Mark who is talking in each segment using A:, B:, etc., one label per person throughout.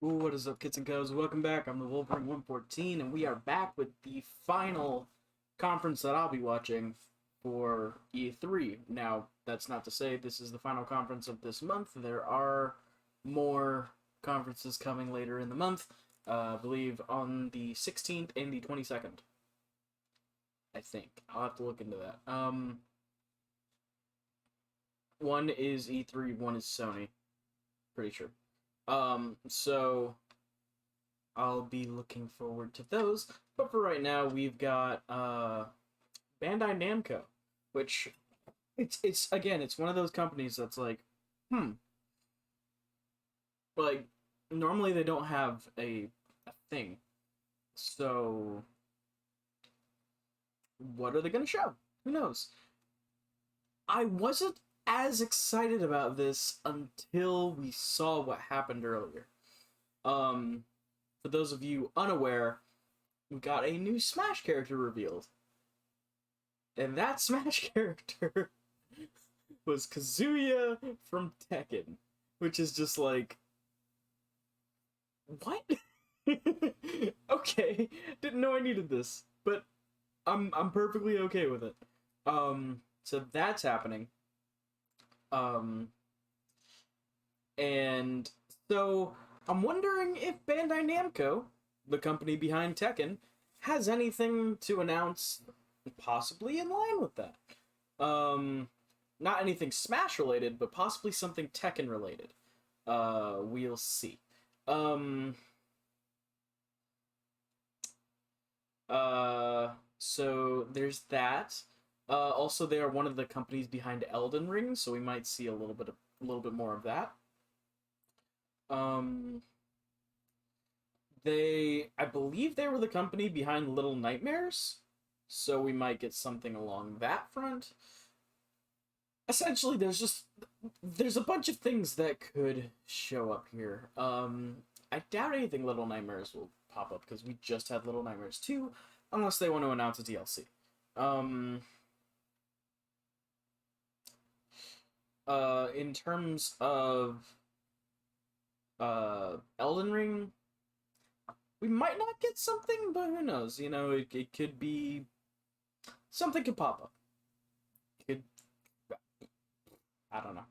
A: Ooh, what is up, kids and cows? Welcome back. I'm the Wolverine 114, and we are back with the final conference that I'll be watching for E3. Now, that's not to say this is the final conference of this month. There are more conferences coming later in the month. I believe on the 16th and the 22nd. I think. I'll have to look into that. One is E3, one is Sony. Pretty sure. So I'll be looking forward to those. But for right now, we've got Bandai Namco, which it's again, it's one of those companies that's like, like normally they don't have a thing. So what are they gonna show? Who knows? I wasn't as excited about this until we saw what happened earlier. For those of you unaware, we got a new Smash character revealed. And that Smash character was Kazuya from Tekken, which is just like, what? Okay, didn't know I needed this, but I'm perfectly okay with it. So that's happening. And so I'm wondering if Bandai Namco, the company behind Tekken, has anything to announce possibly in line with that. Not anything Smash related, but possibly something Tekken related. We'll see. So there's that. Also, they are one of the companies behind Elden Ring, so we might see a little bit more of that. I believe they were the company behind Little Nightmares, so we might get something along that front. Essentially, there's a bunch of things that could show up here. I doubt anything Little Nightmares will pop up because we just had Little Nightmares 2, unless they want to announce a DLC. In terms of Elden Ring, we might not get something, but who knows? You know, it could be something could pop up. I don't know.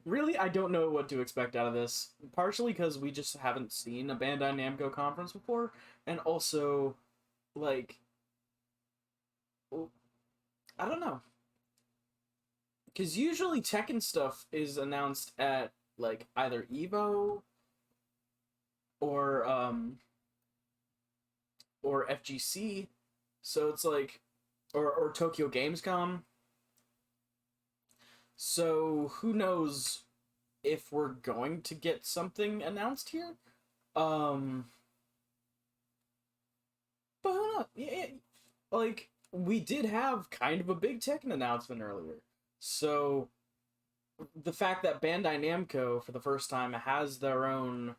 A: Really, I don't know what to expect out of this. Partially because we just haven't seen a Bandai Namco conference before, and also, like, I don't know. Because usually Tekken stuff is announced at, like, either EVO or FGC. So it's like, or Tokyo Gamescom. So who knows if we're going to get something announced here? But who knows? Yeah, like, we did have kind of a big Tekken announcement earlier. So the fact that Bandai Namco, for the first time, has their own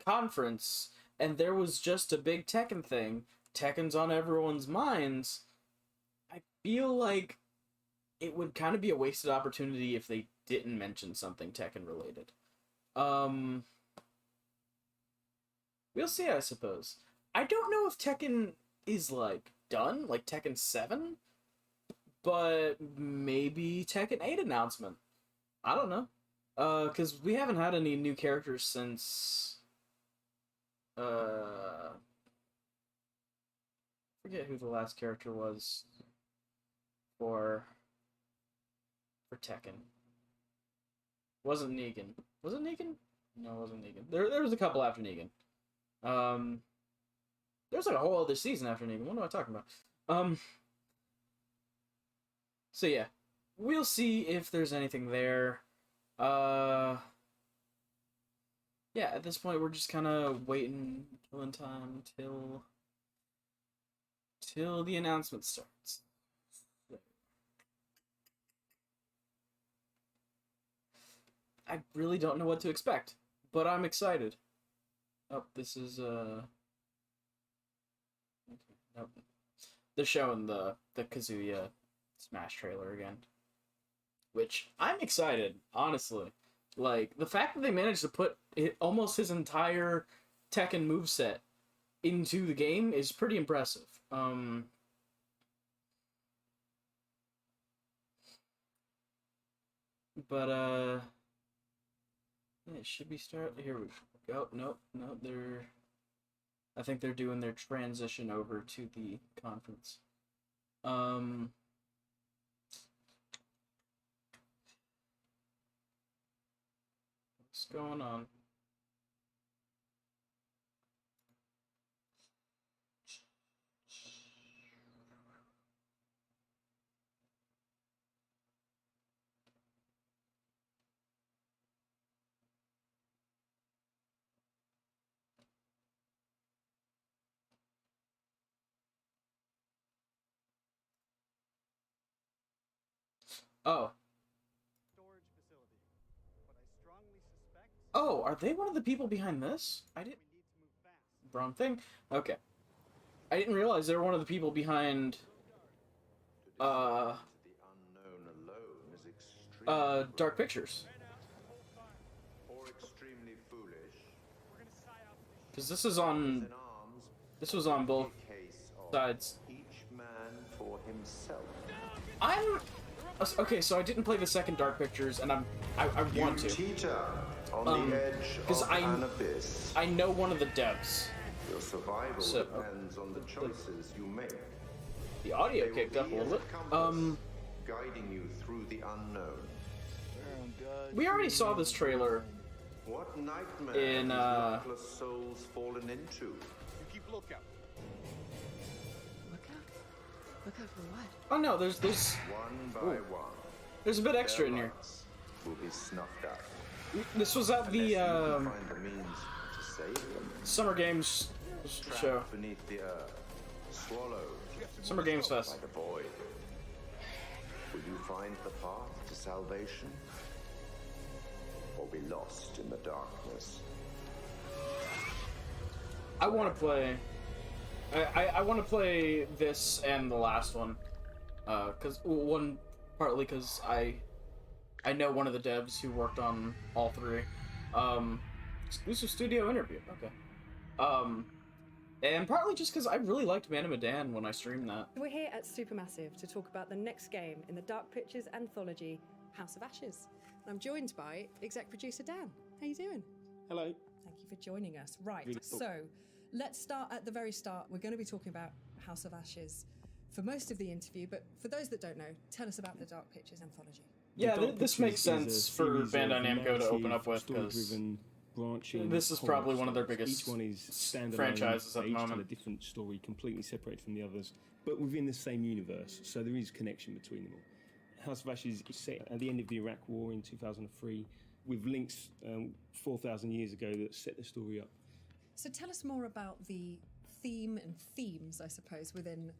A: conference, and there was just a big Tekken thing, Tekken's on everyone's minds, I feel like it would kind of be a wasted opportunity if they didn't mention something Tekken related. We'll see, I suppose. I don't know if Tekken is, like, done, like Tekken 7, but maybe Tekken 8 announcement. I don't know. Because we haven't had any new characters since... forget who the last character was for Tekken. Wasn't Negan. Was it Negan? No, it wasn't Negan. There was a couple after Negan. There's like a whole other season after Negan. What am I talking about? So yeah, we'll see if there's anything there. Yeah, at this point we're just kind of waiting, killing time till the announcement starts. I really don't know what to expect, but I'm excited. Oh, this is nope. They're showing the Kazuya Smash trailer again, which I'm excited, honestly. Like, the fact that they managed to put almost his entire Tekken moveset into the game is pretty impressive. But, yeah, it should be here we go. Nope, I think they're doing their transition over to the conference. What's going on? Oh. Oh, are they one of the people behind this? I didn't... Wrong thing? Okay. I didn't realize they were one of the people behind... Dark Pictures. Because this is on... This was on both sides. I'm... Okay, so I didn't play the second Dark Pictures, and I want to.
B: On the edge
A: because
B: of an abyss.
A: I know one of the devs.
B: Your survival depends on the choices you make.
A: The audio kicked up a little bit.
B: Guiding you through the unknown.
A: We already saw this trailer.
B: What nightmare
A: in
B: luckless souls fallen into? You keep lookout.
C: Look out for what?
A: Oh no, there's
B: one by one.
A: There's a bit extra in here.
B: Will be snuffed out.
A: This was at the Summer Games show.
B: Beneath the earth, swallowed.
A: Summer Games Fest.
B: By the void. Will you find the path to salvation, or be lost in the darkness?
A: I want to play. I want to play this and the last one, partly because I know one of the devs who worked on all three. Exclusive studio interview. Okay. And partly just because I really liked Man of Medan when I streamed that.
C: We're here at Supermassive to talk about the next game in the Dark Pictures anthology, House of Ashes. And I'm joined by exec producer Dan. How you doing?
D: Hello.
C: Thank you for joining us. Right,
D: Really cool.
C: So let's start at the very start. We're going to be talking about House of Ashes for most of the interview, but for those that don't know, tell us about the Dark Pictures anthology.
A: Yeah, this makes sense for Bandai Namco to open up with, because this is probably one of their biggest
D: each one is
A: franchises at the moment.
D: A different story, completely separated from the others, but within the same universe, so there is connection between them all. House of Ashes is set at the end of the Iraq War in 2003, with links 4,000 years ago that set the story up.
C: So tell us more about the theme and themes, I suppose, within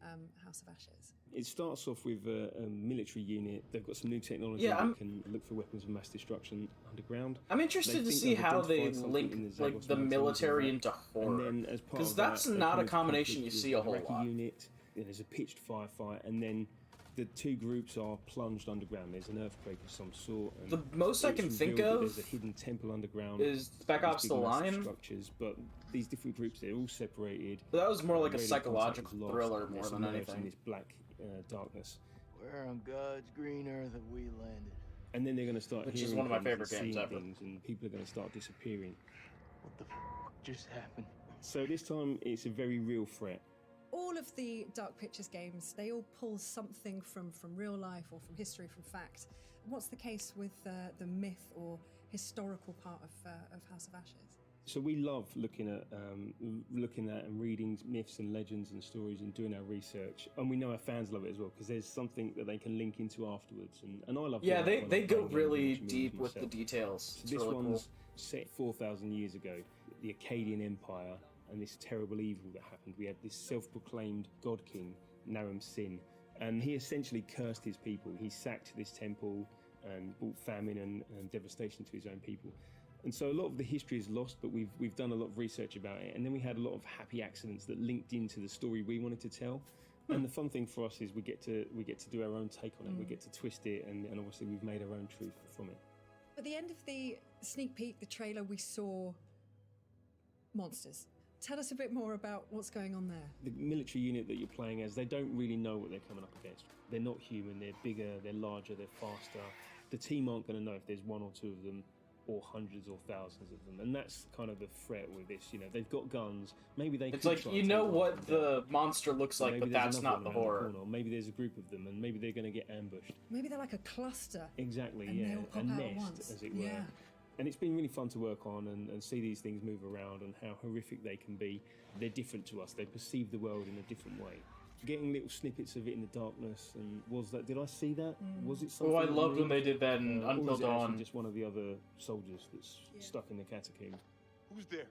C: House of Ashes.
D: It starts off with a military unit. They've got some new technology
A: Yeah,
D: that can look for weapons of mass destruction underground.
A: I'm interested to see how they link like the military into horror, because that's not a combination you see a whole lot.
D: Unit, there's a pitched firefight, and then the two groups are plunged underground. There's an earthquake of some sort. And
A: the most I can think of
D: there's a hidden temple underground.
A: Is Spec Ops: The Line.
D: Structures, but these different groups, they're all separated.
A: But that was more like a psychological thriller more than anything.
D: In this black darkness.
E: Where on God's green earth have we landed?
D: And then they're going to start
A: Which is one of my favorite games ever.
D: Things, and people are going to start disappearing.
E: What the just happened?
D: So this time it's a very real threat.
C: All of the Dark Pictures games, they all pull something from real life or from history, from fact. What's the case with the myth or historical part of House of Ashes?
D: So we love looking at and reading myths and legends and stories and doing our research, and we know our fans love it as well because there's something that they can link into afterwards. And I love.
A: Yeah, they go really deep with the details.
D: So this one's set 4,000 years ago, the Akkadian Empire, and this terrible evil that happened. We had this self-proclaimed god king, Naram Sin, and he essentially cursed his people. He sacked this temple and brought famine and devastation to his own people. And so a lot of the history is lost, but we've done a lot of research about it. And then we had a lot of happy accidents that linked into the story we wanted to tell. And the fun thing for us is we get to do our own take on it. We get to twist it, and obviously we've made our own truth from it.
C: At the end of the sneak peek, the trailer, we saw monsters. Tell us a bit more about what's going on there.
D: The military unit that you're playing as, they don't really know what they're coming up against. They're not human, they're bigger, they're larger, they're faster. The team aren't going to know if there's one or two of them or hundreds or thousands of them. And that's kind of the threat with this. You know, they've got guns, maybe they
A: It's
D: could
A: like,
D: try
A: you
D: and
A: know
D: take
A: what
D: one down.
A: the monster looks like,
D: Maybe
A: but
D: there's
A: that's
D: another
A: not the
D: one around
A: horror.
D: corner, or maybe there's a group of them and maybe they're going to get ambushed.
C: Maybe they're like a cluster.
D: Exactly,
C: And they
D: yeah.
C: all pop
D: A
C: out at
D: nest,
C: once.
D: as it were.
C: Yeah.
D: And it's been really fun to work on and see these things move around and how horrific they can be. They're different to us. They perceive the world in a different way. Getting little snippets of it in the darkness, and was that? Did I see that? Was it something?
A: Oh, I
D: that
A: loved when
D: moved?
A: they did that in
D: Or
A: Until
D: was it actually
A: Dawn.
D: just one of the other soldiers that's stuck in the catacomb?
E: Who's there?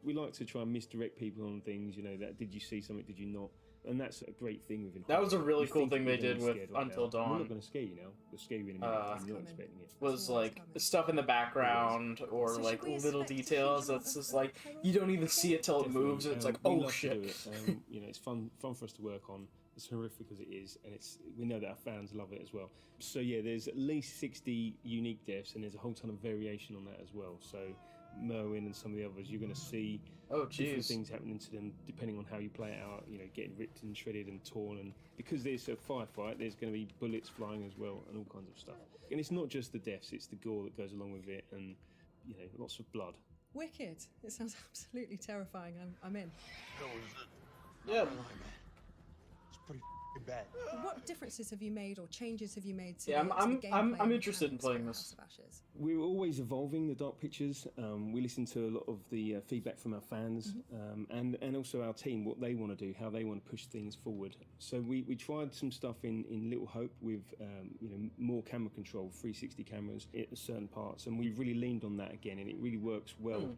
D: We like to try and misdirect people on things. You know, that did you see something? Did you not? And that's a great thing with.
A: That was a really
D: You
A: cool
D: think
A: thing
D: you're
A: they
D: gonna
A: did
D: be
A: with
D: scared right
A: Until
D: now.
A: Dawn.
D: We're not going to scare you now. We'll scare you in a minute.
A: Uh,
D: if you're not
C: It's
D: expecting it.
A: Was
C: That's
A: like
C: coming.
A: stuff in the background or
C: So should
A: like
C: we
A: little
C: expect a huge
A: details
C: amount
A: that's
C: of
A: just like
C: peril?
A: you don't even see it till it moves and it's like,
D: We
A: oh
D: love to
A: shit.
D: do it. You know, it's fun for us to work on. As horrific as it is, and we know that our fans love it as well. So yeah, there's at least 60 unique deaths, and there's a whole ton of variation on that as well. So Merwin and some of the others, you're going to see
A: Oh
D: different
A: jeez.
D: things happening to them depending on how you play it out. You know, getting ripped and shredded and torn, and because there's a firefight, there's going to be bullets flying as well, and all kinds of stuff. And it's not just the deaths; it's the gore that goes along with it, and you know, lots of blood.
C: Wicked. It sounds absolutely terrifying. I'm in.
A: Yeah.
E: It's pretty bad.
C: What differences have you made or changes have you made to
A: Yeah,
C: the
A: I'm
C: gameplay
A: interested in
C: mechanics
A: playing
C: for
A: this.
C: House of Ashes?
D: We're always evolving the Dark Pictures. We listen to a lot of the feedback from our fans and also our team, what they want to do, how they want to push things forward. So we tried some stuff in Little Hope with you know, more camera control, 360 cameras at certain parts, and we've really leaned on that again, and it really works well.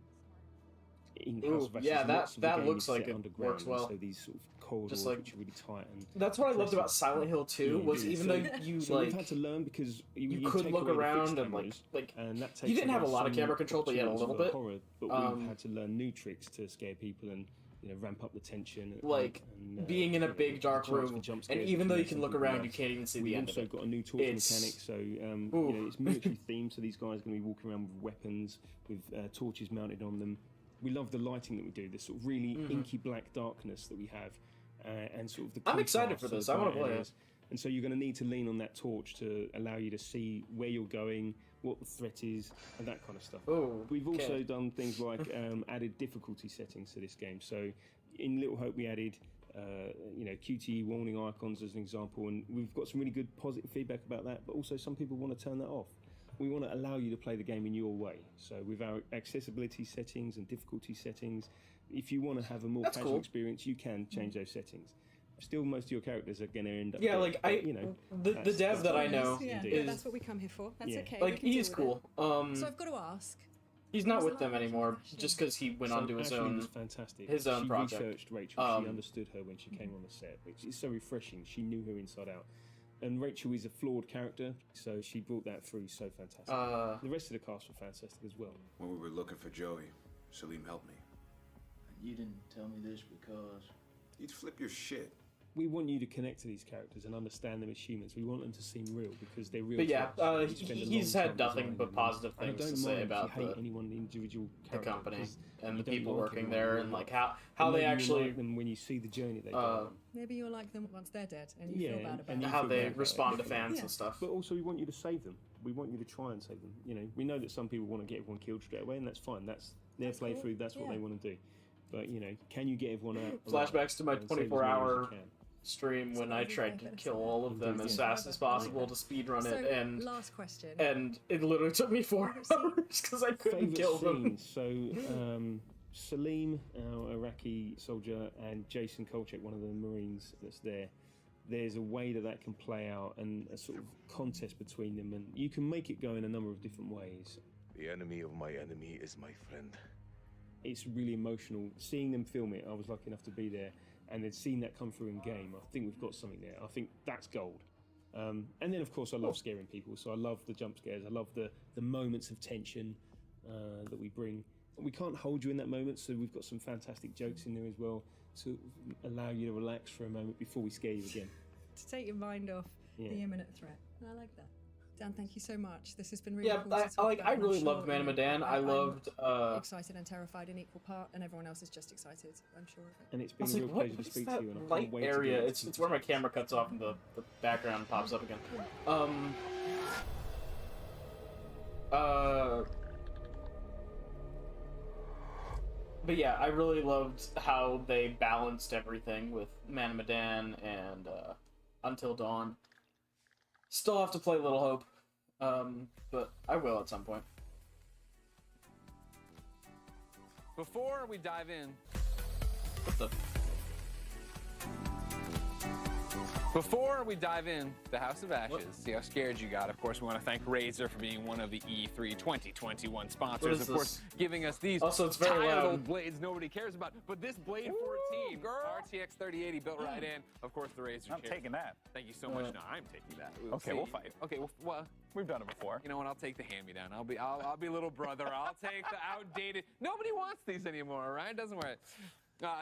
D: In
A: Ooh,
D: House of Ashes,
A: yeah,
D: lots of the
A: that
D: game
A: looks
D: is
A: like
D: set
A: it
D: underground,
A: works well.
D: and so these sort of corridors
A: like-
D: which are really tight and
A: That's what I loved about
D: oppressive.
A: Silent Hill 2
D: Yeah,
A: was
D: yeah.
A: even
D: So-
A: though you
D: So
A: like
D: we've had to learn because
A: you could
D: take
A: look
D: away the fixed
A: around and
D: cameras,
A: and
D: that takes
A: you didn't have a
D: away
A: lot of
D: some
A: camera control, but you had a
D: opportunities
A: little
D: for
A: bit.
D: the horror, but
A: Um,
D: we've had to learn new tricks to scare people and, you know, ramp up the tension.
A: Like,
D: and,
A: being in a
D: you know,
A: big
D: the
A: dark
D: chance for
A: room,
D: jump
A: and
D: scares,
A: even though
D: which
A: you can
D: some
A: look
D: people
A: around,
D: love.
A: you can't even see
D: We've
A: the end
D: also
A: of it.
D: got a new torture
A: It's-
D: mechanic, so
A: Ooh.
D: you know, it's military themed. So these guys are going to be walking around with weapons, with torches mounted on them. We love the lighting that we do, the sort of really inky black darkness that we have, and sort of the.
A: I'm excited
D: contrast
A: for
D: to the
A: this. I wanna
D: bright
A: play it.
D: areas. And so you're going to need to lean on that torch to allow you to see where you're going, what the threat is, and that kind of stuff.
A: Oh,
D: We've also
A: okay.
D: done things like added difficulty settings to this game. So in Little Hope, we added you know, QTE warning icons as an example, and we've got some really good positive feedback about that. But also, some people want to turn that off. We want to allow you to play the game in your way. So with our accessibility settings and difficulty settings, if you want to have a more
A: That's
D: casual
A: cool.
D: experience, you can change those settings. Still, most of your characters are going to end up.
A: Yeah,
D: dead,
A: like
D: but,
A: I,
D: you know,
A: the
D: that's-
A: dev that I
D: that's
A: know
C: Yeah,
D: indeed.
C: yeah,
A: is
C: that's what we come here for. That's
D: Yeah.
C: okay. we
A: like
C: can
A: he's
C: deal with it.
A: cool.
C: So I've got to ask.
A: He's not
C: was
A: with
C: the
A: them
C: live version
A: anymore
C: of Ashley?
A: just because he went on to his
D: Ashley
A: own.
D: was fantastic.
A: his own
D: she
A: project.
D: researched Rachel. She understood her when she came on the set, which is so refreshing. She knew her inside out. And Rachel is a flawed character, so she brought that through so fantastic. The rest of the cast were fantastic as well.
F: When we were looking for Joey, Salim helped me.
E: And you didn't tell me this because...
F: You'd flip your shit.
D: We want you to connect to these characters and understand them as humans. We want them to seem real because they're real.
A: But yeah,
D: to us. We spend a
A: he's
D: long
A: had
D: time
A: nothing
D: designing
A: but
D: them.
A: positive
D: And I
A: things to
D: don't
A: say
D: mind if
A: about
D: you hate
A: the
D: any one individual
A: the
D: character,
A: company
D: because
A: and
D: you
A: the
D: don't
A: people
D: like
A: working
D: everyone
A: there
D: in
A: and
D: real
A: like
D: life.
A: how
D: Maybe
A: they
D: you
A: actually
D: like them when you see the journey they go
A: uh,
D: on.
C: Maybe you'll like them once they're dead and you
D: Yeah,
C: feel bad about
D: and
C: it.
D: you
A: how
D: feel
A: they
D: bad about
A: respond to
D: it.
A: fans
C: Yeah.
A: and stuff.
D: But also, we want you to save them. We want you to try and save them. You know, we know that some people want to get everyone killed straight away, and that's fine. That's their
C: That's cool.
D: playthrough. That's what
C: Yeah.
D: they want to do. But you know, can you get everyone out?
A: Flashbacks to my
D: and save as many as you
A: 24-hour
D: can?
A: stream when I tried to kill all of them as
C: Indeed.
A: fast as possible to speedrun
C: So,
A: it, and
C: last question.
A: it literally took me 4 hours because I couldn't kill them.
D: scenes. So Salim, our Iraqi soldier, and Jason Kolchak, one of the Marines that's there. There's a way that can play out, and a sort of contest between them, and you can make it go in a number of different ways.
G: The enemy of my enemy is my friend.
D: It's really emotional. Seeing them film it, I was lucky enough to be there, and then seeing that come through in game, I think we've got something there. I think that's gold. And then, of course, I love scaring people, so I love the jump scares. I love the moments of tension that we bring. We can't hold you in that moment, so we've got some fantastic jokes in there as well to allow you to relax for a moment before we scare you again.
C: To take your mind off
D: Yeah.
C: the imminent threat. I like that. Dan, thank you so much. This has been really
A: Yeah,
C: cool to talk
A: I
C: about, and I'm
A: really
C: sure,
A: loved Man of
C: you know,
A: Medan. I
C: I'm
A: loved.
C: excited and terrified in equal part, and everyone else is just excited, I'm sure of it.
D: And it's
A: I
D: been
A: was
D: a
A: like,
D: real
A: what
D: pleasure to
A: is
D: speak
A: that
D: to you, and I
A: light
D: can't wait
A: area?
D: to get
A: It's where my camera cuts off and the background pops up again. But yeah, I really loved how they balanced everything with Man of Medan and Until Dawn. Still have to play Little Hope, but I will at some point.
H: Before we dive in,
A: What the?
H: Before we dive in the House of Ashes, see how scared you got. Of course, we want to thank Razer for being one of the E3 2021 sponsors. Of course, giving us these
A: Also, it's very
H: tired
A: loud.
H: old blades nobody cares about. But this Blade 14 RTX 3080 built right in. Of course, the Razer
I: I'm
H: chair.
I: taking that.
H: Thank you so much. No, I'm taking that. We'll
I: Okay,
H: see.
I: we'll fight.
H: Okay, well,
I: We've done it before.
H: you know what? I'll take the hand-me-down. I'll be little brother. I'll take the outdated. Nobody wants these anymore, right? Doesn't worry.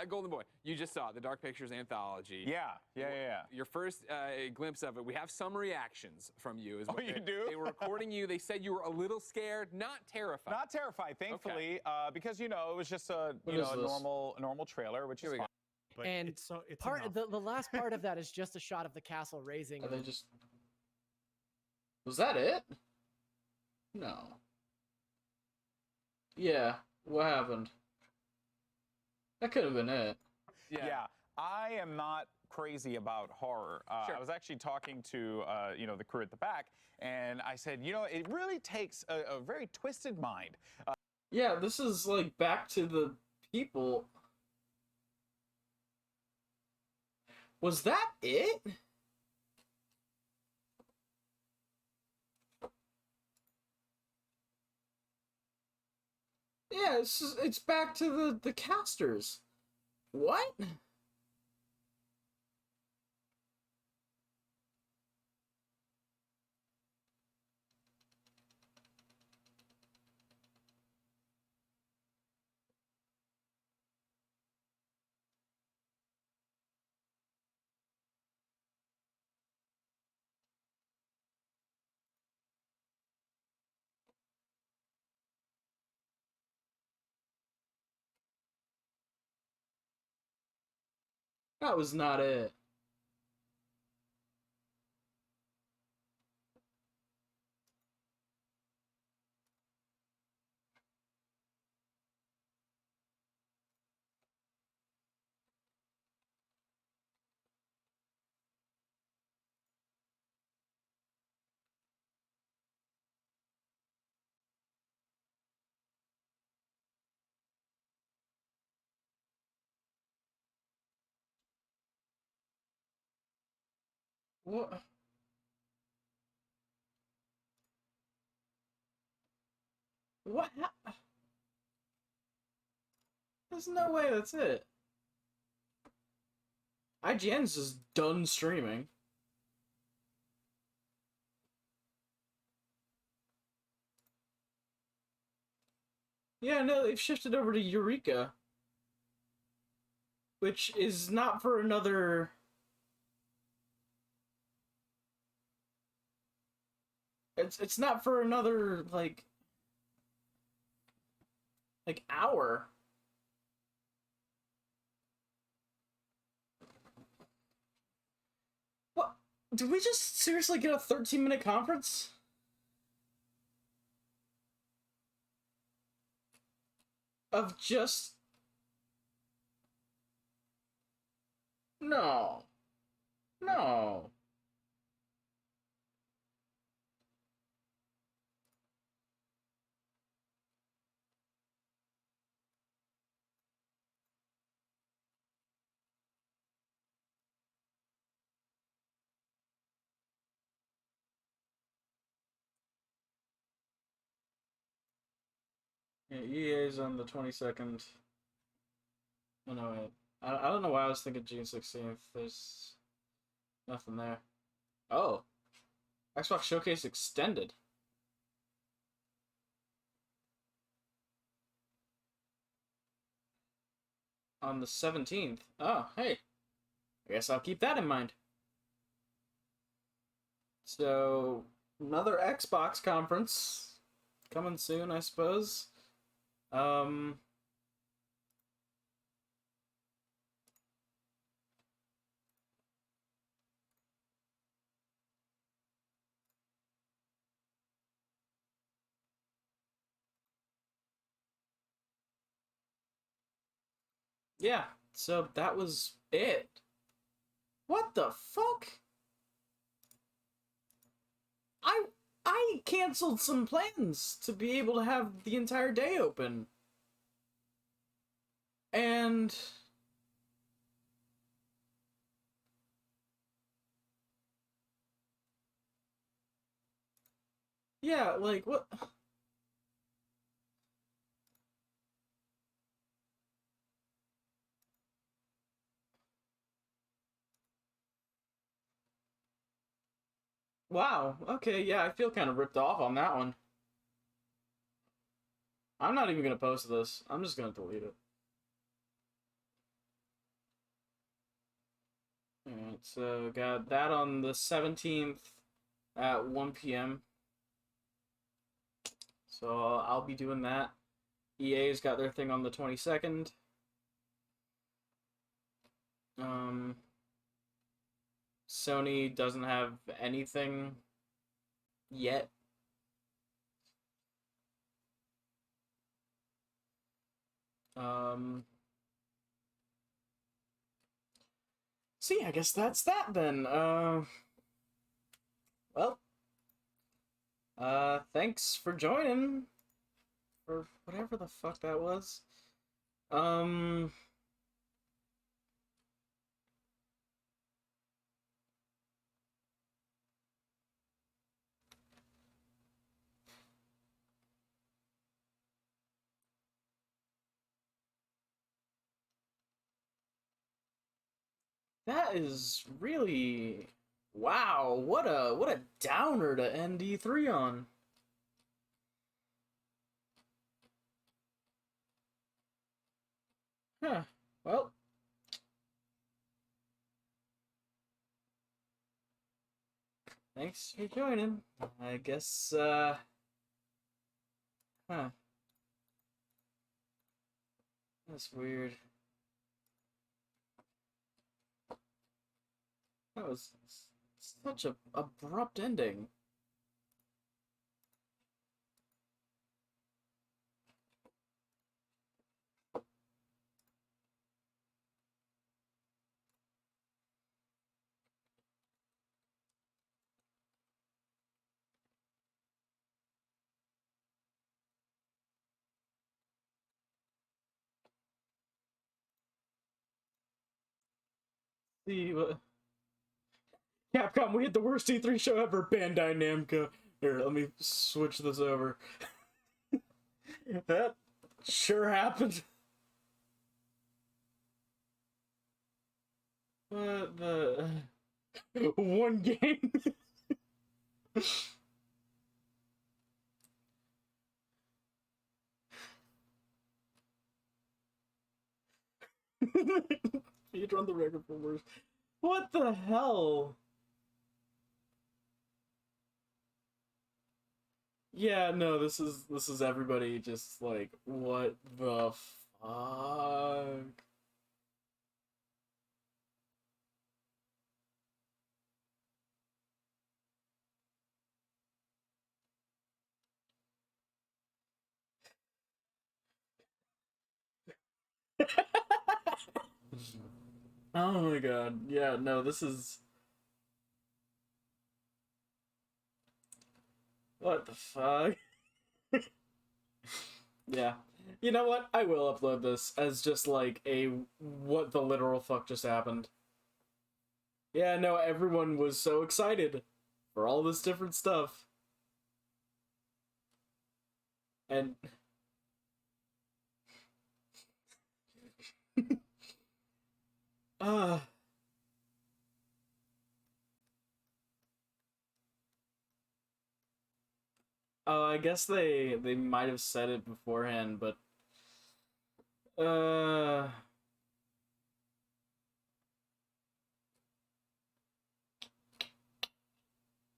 H: Golden Boy, you just saw the Dark Pictures anthology.
I: Yeah.
H: Your first glimpse of it. We have some reactions from you.
I: Oh, you do?
H: They were recording you. They said you were a little scared, not terrified.
I: Not terrified, thankfully, because it was just a
A: What
I: a
A: is this?
I: normal trailer, which
H: Here
I: is
H: we
I: fine.
H: go.
J: But
K: And
J: it's
K: part
J: enough.
K: the last part of that is just a shot of the castle raising.
A: Are they just? Was that it? No. Yeah. What happened? That could have been it.
I: Yeah, I am not crazy about horror.
H: Sure.
I: I was actually talking to the crew at the back, and I said, it really takes a very twisted mind.
A: Yeah, this is like back to the people. Was that it? Yeah, it's back to the casters. What? That was not it. What? What? There's no way that's it. IGN's just done streaming. Yeah, no, they've shifted over to Eureka. Which is not for another... It's not for another, like hour. What? Did we just seriously get a 13-minute conference? Of just... No. No. Yeah, EA's on the 22nd. Oh, no, wait. I don't know why I was thinking June 16th. There's nothing there. Oh. Xbox Showcase Extended. On the 17th. Oh, hey. I guess I'll keep that in mind. So, another Xbox conference coming soon, I suppose. Yeah, so that was it. What the fuck? I I canceled some plans to be able to have the entire day open. And yeah, like what? Wow. Okay, yeah, I feel kind of ripped off on that one. I'm not even gonna post this. I'm just gonna delete it. Alright, so got that on the 17th at 1 p.m. So I'll be doing that. EA's got their thing on the 22nd. Sony doesn't have anything yet. See, I guess that's that then. Well, thanks for joining. For whatever the fuck that was. That is really wow, what a downer to end E3 on. Huh. Well, thanks for joining. I guess huh. That's weird. That was such a abrupt ending. See what Capcom, we had the worst E3 show ever, Bandai Namco. Here, let me switch this over. That sure happened. The one game. You'd run the record for worst. What the hell? Yeah, no, this is everybody just like, what the fuck? Oh my god. Yeah, no, this is what the fuck? Yeah. You know what? I will upload this as just like a what the literal fuck just happened. Yeah, no, everyone was so excited for all this different stuff. And uh oh, I guess they might have said it beforehand, but uh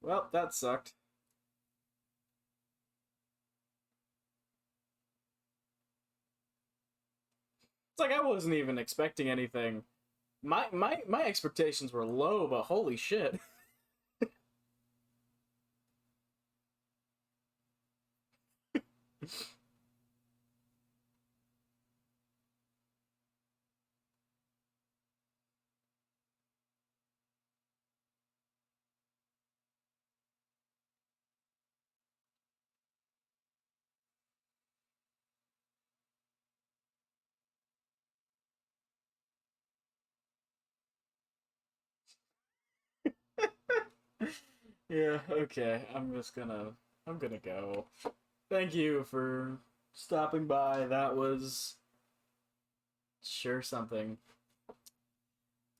A: well, that sucked. It's like I wasn't even expecting anything. My expectations were low, but holy shit. Yeah, okay. I'm gonna go. Thank you for stopping by. That was sure something.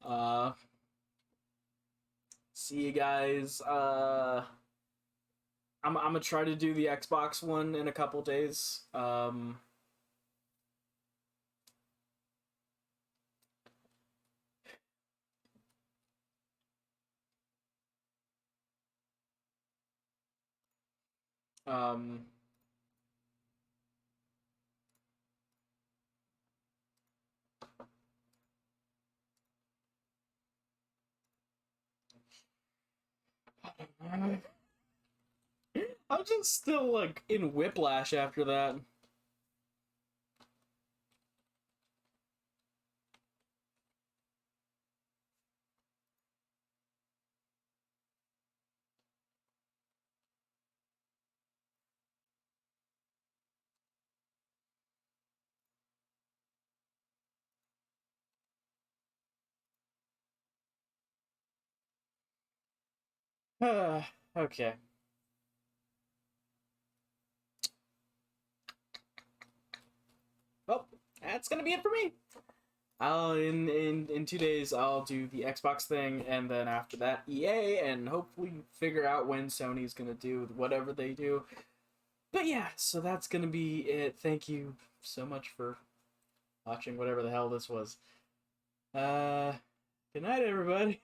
A: Uh See you guys. I'm gonna try to do the Xbox one in a couple days. Um I'm just still like in whiplash after that. Okay. Well, that's gonna be it for me. I'll in 2 days I'll do the Xbox thing, and then after that EA, and hopefully figure out when Sony's gonna do whatever they do. But yeah, so that's gonna be it. Thank you so much for watching whatever the hell this was. Good night, everybody.